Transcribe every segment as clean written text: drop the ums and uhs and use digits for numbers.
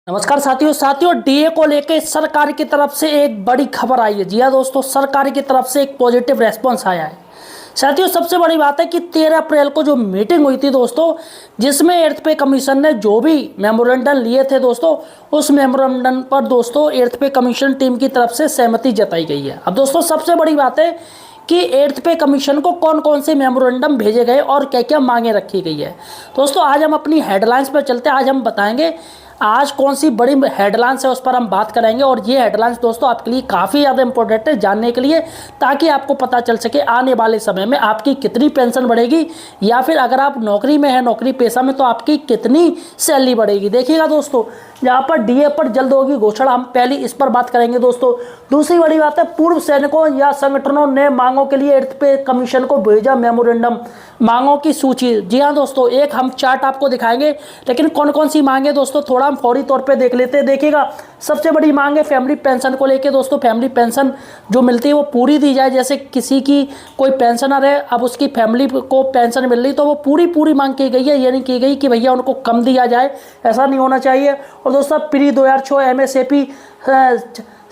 नमस्कार साथियों डीए को लेकर सरकार की तरफ से एक बड़ी खबर आई है। जी हाँ दोस्तों, सरकार की तरफ से एक पॉजिटिव रेस्पॉन्स आया है। साथियों सबसे बड़ी बात है कि 13 अप्रैल को जो मीटिंग हुई थी दोस्तों, जिसमें एर्थ पे कमीशन ने जो भी मेमोरेंडम लिए थे दोस्तों, उस मेमोरेंडम पर दोस्तों एर्थ पे कमीशन टीम की तरफ से सहमति जताई गई है। अब दोस्तों सबसे बड़ी बात है कि एर्थ पे कमीशन को कौन कौन से मेमोरेंडम भेजे गए और क्या क्या मांगे रखी गई है। दोस्तों आज हम अपनी हेडलाइंस पर चलते हैं। आज हम बताएंगे आज कौन सी बड़ी हेडलाइंस है, उस पर हम बात करेंगे। और ये हेडलाइंस दोस्तों आपके लिए काफ़ी ज़्यादा इंपॉर्टेंट है जानने के लिए, ताकि आपको पता चल सके आने वाले समय में आपकी कितनी पेंशन बढ़ेगी, या फिर अगर आप नौकरी में हैं, नौकरी पेशा में, तो आपकी कितनी सैलरी बढ़ेगी। देखिएगा दोस्तों, यहाँ पर डीए पर जल्द होगी घोषणा, हम पहले इस पर बात करेंगे दोस्तों। दूसरी बड़ी बात है, पूर्व सैनिकों या संगठनों ने मांगों के लिए एर्थ पे कमीशन को भेजा मेमोरेंडम, मांगों की सूची। जी हाँ दोस्तों, एक हम चार्ट आपको दिखाएंगे, लेकिन कौन कौन सी मांगे दोस्तों थोड़ा हम फौरी तौर पे देख लेते हैं। देखिएगा सबसे बड़ी मांग है फैमिली पेंशन को लेके दोस्तों। फैमिली पेंशन जो मिलती है वो पूरी दी जाए। जैसे किसी की कोई पेंशनर है, अब उसकी फैमिली को पेंशन मिल रही, तो वो पूरी मांग की गई है। ये नहीं की गई कि भैया उनको कम दिया जाए, ऐसा नहीं होना चाहिए। और दोस्तों प्री 2006 MSAP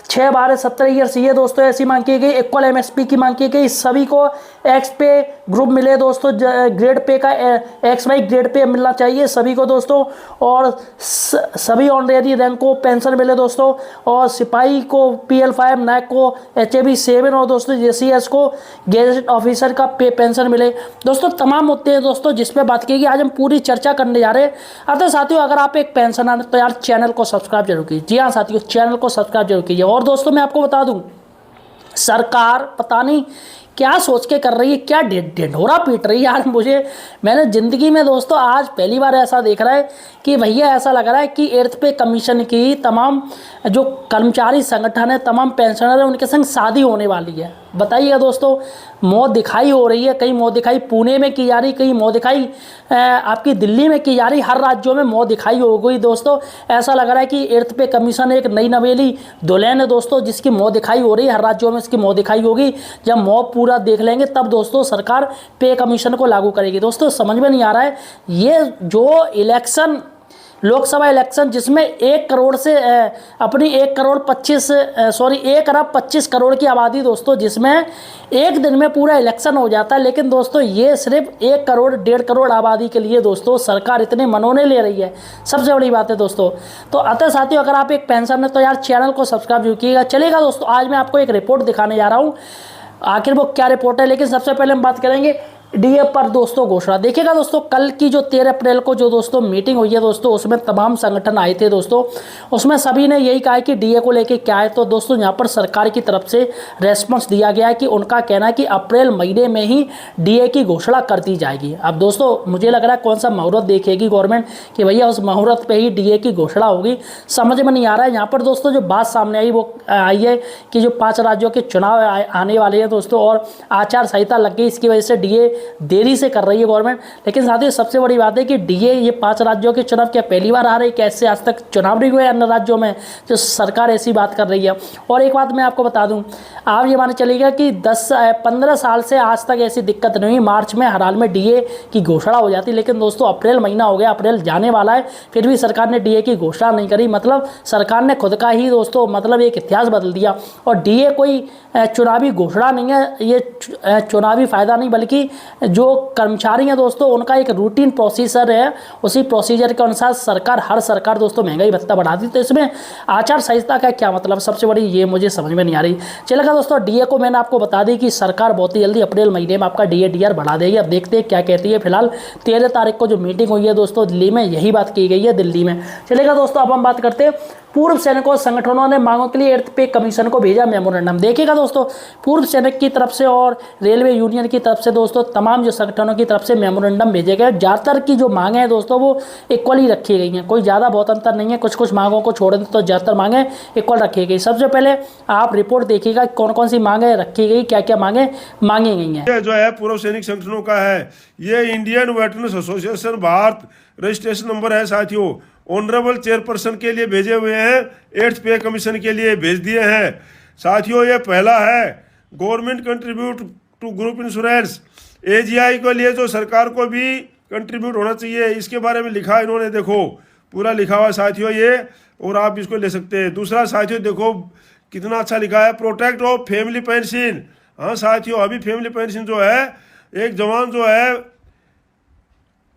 6-12-17 ईयर्स, ये दोस्तों ऐसी मांग की गई। इक्वल MSP की मांग की गई। सभी को एक्स पे ग्रुप मिले दोस्तों, ग्रेड पे का XY ग्रेड पे मिलना चाहिए सभी को दोस्तों। और सभी ऑनरेरी रैंक को पेंशन मिले दोस्तों। और सिपाही को PL5, नायक को HAB 7 और दोस्तों JCS को गैजेट ऑफिसर का पेंशन मिले। दोस्तों तमाम मुद्दे हैं दोस्तों जिस पे बात की, आज हम पूरी चर्चा करने जा रहे हैं। अतः साथियों अगर आप एक पेंशनर हैं तो यार चैनल को सब्सक्राइब जरूर कीजिए। जी हाँ साथियों, चैनल को सब्सक्राइब जरूर कीजिए। और दोस्तों मैं आपको बता दूं, सरकार पता नहीं क्या सोच के कर रही है, क्या ढिंढोरा पीट रही है यार। मैंने ज़िंदगी में दोस्तों आज पहली बार ऐसा देख रहा है कि भैया ऐसा लग रहा है कि एर्थ पे कमीशन की तमाम जो कर्मचारी संगठन है, तमाम पेंशनर है, उनके संग शादी होने वाली है। बताइएगा दोस्तों, मौत दिखाई हो रही है। कहीं मौत दिखाई पुणे में की जा रही, कहीं मौत दिखाई आपकी दिल्ली में की जा रही, हर राज्यों में मौत दिखाई हो गई दोस्तों। ऐसा लग रहा है कि एर्थ पे कमीशन एक नई नवेली दुल्हन है दोस्तों, जिसकी मौत दिखाई हो रही है। हर राज्यों में इसकी मौत दिखाई होगी। जब मौत पूरा देख लेंगे तब दोस्तों सरकार पे कमीशन को लागू करेगी। दोस्तों समझ में नहीं आ रहा है, ये जो इलेक्शन, लोकसभा इलेक्शन, जिसमें 1 करोड़ से अपनी 1 अरब 25 करोड़ की आबादी दोस्तों, जिसमें एक दिन में पूरा इलेक्शन हो जाता है। लेकिन दोस्तों ये सिर्फ 1 करोड़ 1.5 करोड़ आबादी के लिए दोस्तों सरकार इतने मनोने ले रही है। सबसे बड़ी बात है दोस्तों। तो अतः साथियों अगर आप एक पेंशन है तो यार चैनल को सब्सक्राइब जरूर कीजिएगा। चलेगा दोस्तों, आज मैं आपको एक रिपोर्ट दिखाने जा रहा हूँ, आखिर वो क्या रिपोर्ट है। लेकिन सबसे पहले हम बात करेंगे डीए पर दोस्तों घोषणा। देखिएगा दोस्तों, कल की जो 13 अप्रैल को जो दोस्तों मीटिंग हुई है दोस्तों, उसमें तमाम संगठन आए थे दोस्तों। उसमें सभी ने यही कहा कि डीए को लेके क्या है। तो दोस्तों यहाँ पर सरकार की तरफ से रेस्पॉन्स दिया गया है कि उनका कहना है कि अप्रैल महीने में ही डीए की घोषणा कर दी जाएगी। अब दोस्तों मुझे लग रहा है कौन सा मुहूर्त देखेगी गवर्नमेंट कि भैया उस मुहूर्त पर ही डीए की घोषणा होगी, समझ में नहीं आ रहा है। यहाँ पर दोस्तों जो बात सामने आई वो आई है कि जो 5 राज्यों के चुनाव आने वाले हैं दोस्तों, और आचार संहिता लग गई, इसकी वजह से डीए देरी से कर रही है गवर्नमेंट। लेकिन साथ ही सबसे बड़ी बात है कि डीए, ये 5 राज्यों के चुनाव क्या पहली बार आ रही है? कैसे आज तक चुनाव नहीं हुए अन्य राज्यों में, जो सरकार ऐसी बात कर रही है। और एक बात मैं आपको बता दूं, आप ये मान चलिएगा कि 15 साल से आज तक ऐसी दिक्कत नहीं हुई। मार्च में हर हाल में डीए की घोषणा हो जाती, लेकिन दोस्तों अप्रैल महीना हो गया, अप्रैल जाने वाला है, फिर भी सरकार ने डीए की घोषणा नहीं करी। मतलब सरकार ने खुद का ही दोस्तों मतलब एक इतिहास बदल दिया। और डीए कोई चुनावी घोषणा नहीं है, ये चुनावी फायदा नहीं, बल्कि जो कर्मचारी हैं दोस्तों उनका एक रूटीन प्रोसीजर है। उसी प्रोसीजर के अनुसार हर सरकार दोस्तों महंगाई भत्ता बढ़ाती। तो इसमें आचार संहिता का क्या मतलब, सबसे बड़ी ये मुझे समझ में नहीं आ रही। चलेगा दोस्तों, डीए को मैंने आपको बता दी कि सरकार बहुत ही जल्दी अप्रैल महीने में आपका डीए डीआर बढ़ा देगी। अब देखते हैं क्या कहती है। फिलहाल 13 तारीख को जो मीटिंग हुई है दोस्तों दिल्ली में, यही बात की गई है दिल्ली में। चलेगा दोस्तों, अब हम बात करते हैं पूर्व सैनिकों संगठनों ने मांगों के लिए एर्थ पे कमीशन को भेजा मेमोरेंडम। देखिएगा दोस्तों, पूर्व सैनिक की तरफ से और रेलवे यूनियन की तरफ से दोस्तों तमाम जो संगठनों की तरफ से मेमोरेंडम भेजे गए। ज़्यादातर की जो मांगे हैं दोस्तों वो इक्वल ही रखी गई हैं, कोई ज़्यादा बहुत अंतर नहीं है। कुछ मांगों को छोड़ दें तो ज़्यादातर मांगे इक्वल रखी गई। सबसे पहले आप रिपोर्ट देखिएगा कौन कौन सी मांगे रखी गई, क्या क्या मांगे मांगी गई हैं। ये जो है पूर्व सैनिक संगठनों का है, ये Indian veterans association Bharat registration number है साथियों। ऑनरेबल चेयरपर्सन के लिए भेजे हुए हैं, एर्थ पे कमीशन के लिए भेज दिए हैं साथियों। ये पहला है government contribute to group insurance, AGI के लिए जो सरकार को भी कंट्रीब्यूट होना चाहिए, इसके बारे में लिखा इन्होंने, देखो पूरा लिखा हुआ साथियों। ये और आप इसको ले सकते हैं। दूसरा साथियों देखो कितना अच्छा लिखा है, प्रोटेक्ट ऑफ फैमिली पेंशन। हाँ साथियों, अभी फैमिली पेंशन जो है, एक जवान जो है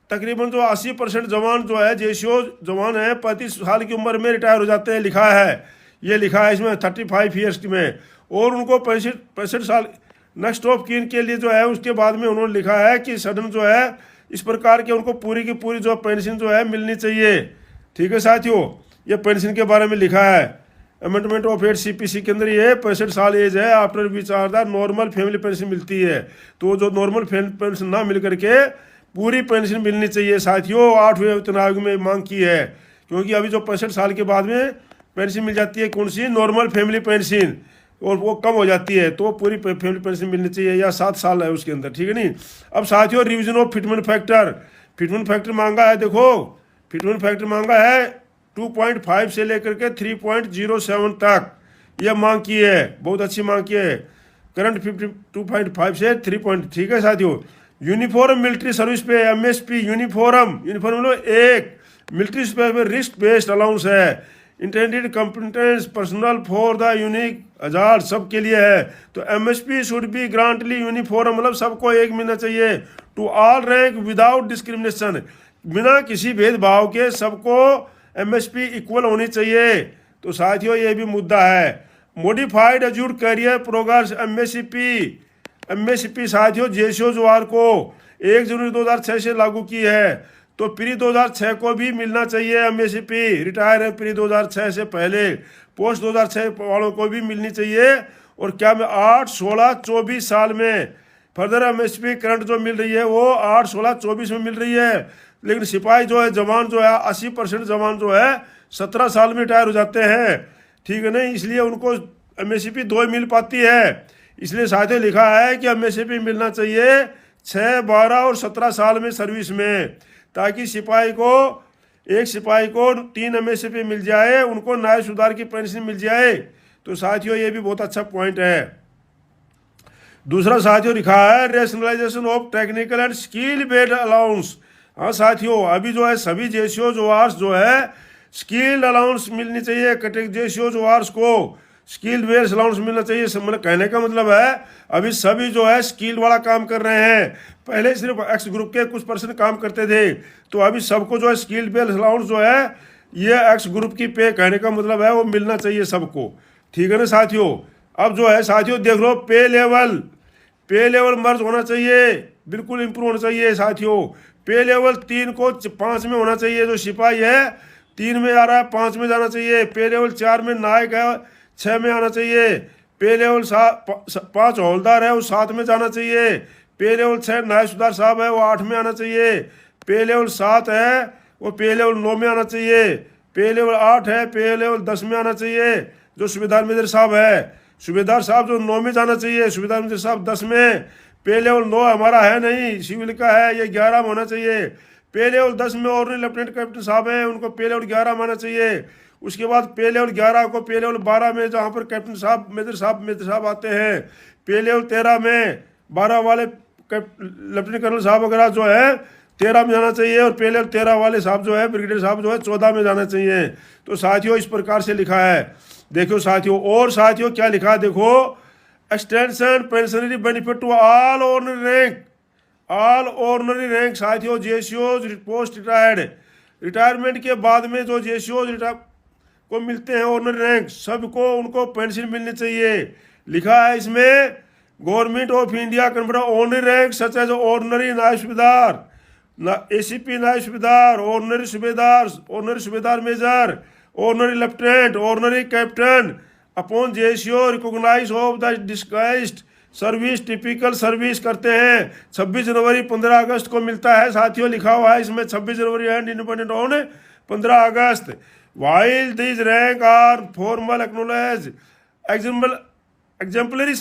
तकरीबन जो 80% जवान जो है जेसीओ जवान है 35 साल की उम्र में रिटायर हो जाते हैं, लिखा है, ये लिखा है इसमें 35 ईयर्स में, और उनको 65 साल नेक्स्ट ऑफ कीन के लिए जो है उसके बाद में उन्होंने लिखा है कि सडन जो है इस प्रकार के उनको पूरी की पूरी जो पेंशन जो है मिलनी चाहिए। ठीक है साथियों, ये पेंशन के बारे में लिखा है अमेंडमेंट ऑफ 8 CPC के अंदर, ये 65 साल एज है, after which normal family pension मिलती है। तो जो नॉर्मल पेंशन ना मिल करके पूरी पेंशन मिलनी चाहिए साथियों। 8वें वेतन आयोग में मांग की है, क्योंकि अभी जो 65 साल के बाद में पेंशन मिल जाती है, कौन सी, नॉर्मल फैमिली पेंशन, और वो कम हो जाती है तो पूरी फैमिली पेंशन मिलनी चाहिए, या 7 साल है उसके अंदर। ठीक है नहीं। अब साथियों revision of fitment factor, fitment factor मांगा है, देखो फिटमेंट फैक्टर मांगा है 2.5 से लेकर के 3.07 तक, यह मांग की है, बहुत अच्छी मांग की है। करंट 2.5 से 3. ठीक है साथियों। Uniform military service pay MSP, uniform मतलब एक military service pay risk based allowance है, intended competence personal for the unique हजार सबके लिए है। तो MSP should be granted uniform, मतलब सबको एक मिलना चाहिए, to all rank without discrimination, बिना किसी भेदभाव के सबको MSP इक्वल होनी चाहिए। तो साथियों ये भी मुद्दा है। मॉडिफाइड एज्यूड करियर प्रोग्रेस MSP साथियों जेसीओ जवार को 1 जनवरी 2006 से लागू की है, तो प्री 2006 को भी मिलना चाहिए MSP, रिटायर है प्री 2006 से पहले, पोस्ट 2006 वालों को भी मिलनी चाहिए। और क्या में 8, 16, 24 साल में फर्दर MSP करंट जो मिल रही है वो 8, 16, 24 में मिल रही है। लेकिन सिपाही जो है जवान जो है 80% जवान जो है 17 साल में रिटायर हो जाते हैं। ठीक है नहीं, इसलिए उनको MSP 2 मिल पाती है। इसलिए साथियों लिखा है कि MSP मिलना चाहिए 6, 12 और 17 साल में सर्विस में, ताकि सिपाही को, एक सिपाही को 3 MSP मिल जाए, उनको न्याय सुधार की पेंशन मिल जाए। तो साथियों ये भी बहुत अच्छा पॉइंट है। दूसरा साथियों लिखा है rationalisation of technical and skill based allowance. हाँ साथियों, अभी जो है सभी जेसीओ जवार्स जो है स्किल्ड अलाउंस मिलनी चाहिए, जेसीओ जवार्स को स्किल्ड बेस्ड अलाउंस मिलना चाहिए। मतलब कहने का मतलब है अभी सभी जो है स्किल वाला काम कर रहे हैं, पहले सिर्फ एक्स ग्रुप के कुछ % काम करते थे, तो अभी सबको जो है स्किल्ड बेस्ड अलाउंस जो है ये एक्स ग्रुप की पे, कहने का मतलब है वो मिलना चाहिए सबको। ठीक है ना साथियों। अब जो है साथियों देख लो पे लेवल मर्ज होना चाहिए, बिल्कुल इम्प्रूव होना चाहिए साथियों। पे लेवल 3 को 5 में होना चाहिए, जो सिपाही है 3 में आ रहा है 5 में जाना चाहिए। पे लेवल 4 में नायक है 6 में आना चाहिए। पे लेवल 5 हौलदार है वो 7 में जाना चाहिए। पे लेवल 6 नायब सुधार साहब है वो 8 में आना चाहिए। पे लेवल 7 है वो पे लेवल 9 में आना चाहिए। पे लेवल 8 है पे लेवल 10 में आना चाहिए। जो सूबेदार मेजर साहब है, सूबेदार साहब जो 9 में जाना चाहिए, सूबेदार मेजर साहब 10 में। पे लेवल 9 हमारा है नहीं, सिविल का है, ये 11 में होना चाहिए। पे लेवल 10 में ऑर्डिनरी लेफ्टिनेंट कैप्टन साहब हैं, उनको पे लेवल 11 में आना चाहिए। उसके बाद पे लेवल 11 को पे लेवल 12 में जहाँ पर कैप्टन साहब मेजर साहब आते हैं। पे लेवल 13 में 12 वाले लेफ्टिनेंट कर्नल साहब वगैरह जो है 13 में जाना चाहिए, और पे लेवल 13 वाले साहब जो है ब्रिगेडियर साहब जो है 14 में जाना चाहिए। तो साथियों इस प्रकार से लिखा है, देखो साथियों। और साथियों क्या लिखा है देखो, extension pensionary benefit to all ordinary rank साथियों, जेसीओज पोस्ट रिटायरमेंट के बाद में जो जेसीओज को मिलते हैं ऑर्डिनरी रैंक, सबको उनको पेंशन मिलनी चाहिए। लिखा है इसमें government of India conferred ordinary rank such as ordinary naib subedar, ACP naib subedar, ordinary subedar major, ordinary lieutenant, ordinary captain upon JCO recognise of the disguised service, typical service करते हैं। 26 जनवरी 15 अगस्त को मिलता है साथियों, लिखा हुआ है इसमें 26 January and independent on 15 August. While this rank are formal acknowledge exemplary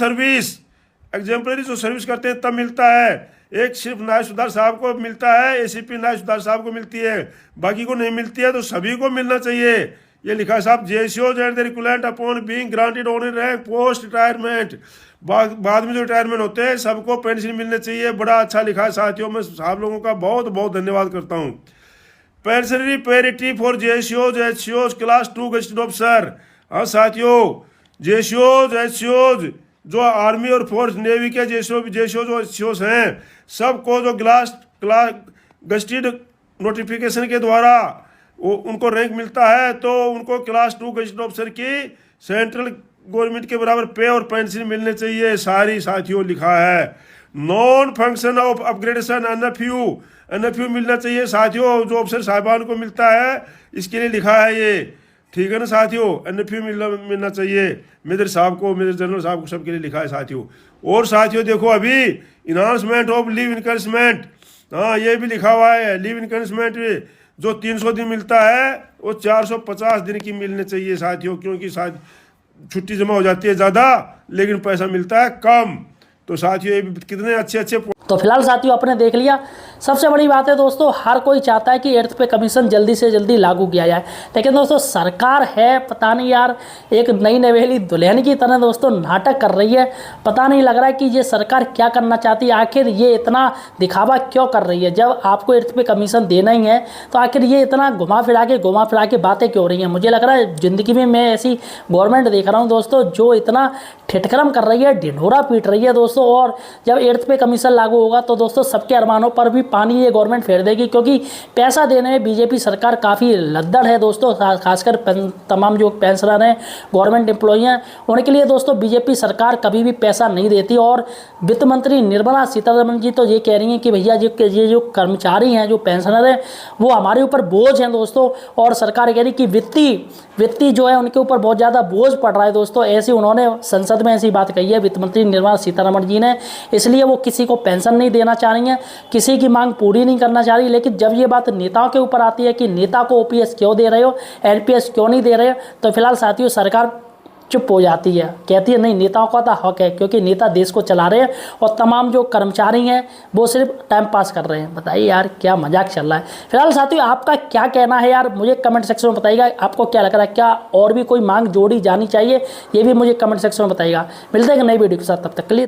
जो सर्विस करते हैं तब मिलता है। एक सिर्फ नायब सुधार साहब को मिलता है, ACP नायब सुधार साहब को मिलती है, बाकी को नहीं मिलती है, तो सभी को मिलना चाहिए। ये लिखा है साहब, जेसीओज and the request upon being granted honorary rank post retirement, बाद में जो रिटायरमेंट होते हैं सबको पेंशन मिलने चाहिए। बड़ा अच्छा लिखा है साथियों, मैं साहब लोगों का बहुत बहुत धन्यवाद करता हूँ। पेंशनरी पेरिटी फॉर जेसीओज एचसीओज क्लास 2 गजेटेड ऑफिसर। हाँ साथियों, जेसीओज एचसीओज जो आर्मी और फोर्स नेवी के जेसीओज और एचसीओज हैं, सबको जो क्लास गजेटेड नोटिफिकेशन के द्वारा उनको रैंक मिलता है, तो उनको क्लास 2 गजेटेड ऑफिसर की सेंट्रल गवर्नमेंट के बराबर पे और पेंशन मिलने चाहिए। सारी साथियों लिखा है। Non function of upgradation NFU मिलना चाहिए साथियों, जो अफसर साहिबान को मिलता है, इसके लिए लिखा है ये। ठीक है ना साथियों, एनएफयू मिलना चाहिए मेजर साहब को, मेजर जनरल साहब को, सबके लिए लिखा है साथियों। और साथियों देखो अभी इन्हांसमेंट ऑफ लीव इनकरेजमेंट, हाँ ये भी लिखा हुआ है। लीव इनकरेजमेंट जो 300 दिन मिलता है वो 450 दिन की मिलने चाहिए साथियों, क्योंकि छुट्टी जमा हो जाती है ज़्यादा लेकिन पैसा मिलता है कम। तो साथियों ये भी कितने अच्छे तो फिलहाल साथियों आपने देख लिया। सबसे बड़ी बात है दोस्तों, हर कोई चाहता है कि 8th पे कमीशन जल्दी से जल्दी लागू किया जाए, लेकिन दोस्तों सरकार है पता नहीं यार एक नई नवेली दुल्हन की तरह दोस्तों नाटक कर रही है। पता नहीं लग रहा है कि ये सरकार क्या करना चाहती है, आखिर ये इतना दिखावा क्यों कर रही है। जब आपको 8th पे कमीशन देना ही है तो आखिर ये इतना घुमा फिरा के बातें क्यों हो रही हैं। मुझे लग रहा है ज़िंदगी में मैं ऐसी गवर्नमेंट देख रहा हूँ दोस्तों जो इतना ठिठकरम कर रही है, ढिंढोरा पीट रही है दोस्तों। और जब 8th पे कमीशन लागू होगा तो दोस्तों सबके अरमानों पर भी पानी ये गवर्नमेंट फेर देगी, क्योंकि पैसा देने में बीजेपी सरकार काफ़ी लद्दड़ है दोस्तों। खासकर तमाम जो पेंशनर हैं, गवर्नमेंट एम्प्लॉई हैं, उनके लिए दोस्तों बीजेपी सरकार कभी भी पैसा नहीं देती। और वित्त मंत्री निर्मला सीतारमण जी तो ये कह रही हैं कि भैया ये जो कर्मचारी हैं, जो पेंशनर हैं, वो हमारे ऊपर बोझ हैं दोस्तों। और सरकार कह रही कि वित्तीय जो है उनके ऊपर बहुत ज़्यादा बोझ पड़ रहा है दोस्तों। ऐसी उन्होंने संसद में ऐसी बात कही है वित्त मंत्री निर्मला सीतारमण जी ने, इसलिए वो किसी को पेंशन नहीं देना चाह रही हैं, किसी की मांग पूरी नहीं करना चाह रही। लेकिन जब ये बात नेताओं के ऊपर आती है कि नेता को ओपीएस क्यों दे रहे हो, एलपीएस क्यों नहीं दे रहे हो, तो फिलहाल साथियों सरकार चुप हो जाती है, कहती है नहीं नेताओं का तो हक है, क्योंकि नेता देश को चला रहे हैं और तमाम जो कर्मचारी हैं वो सिर्फ टाइम पास कर रहे हैं। बताइए यार क्या मजाक चल रहा है। फिलहाल साथियों आपका क्या कहना है यार, मुझे कमेंट सेक्शन में बताइएगा। आपको क्या लग रहा है, क्या और भी कोई मांग जोड़ी जानी चाहिए, ये भी मुझे कमेंट सेक्शन में बताइएगा। मिलते हैं एक नई वीडियो के साथ, तब तक के लिए।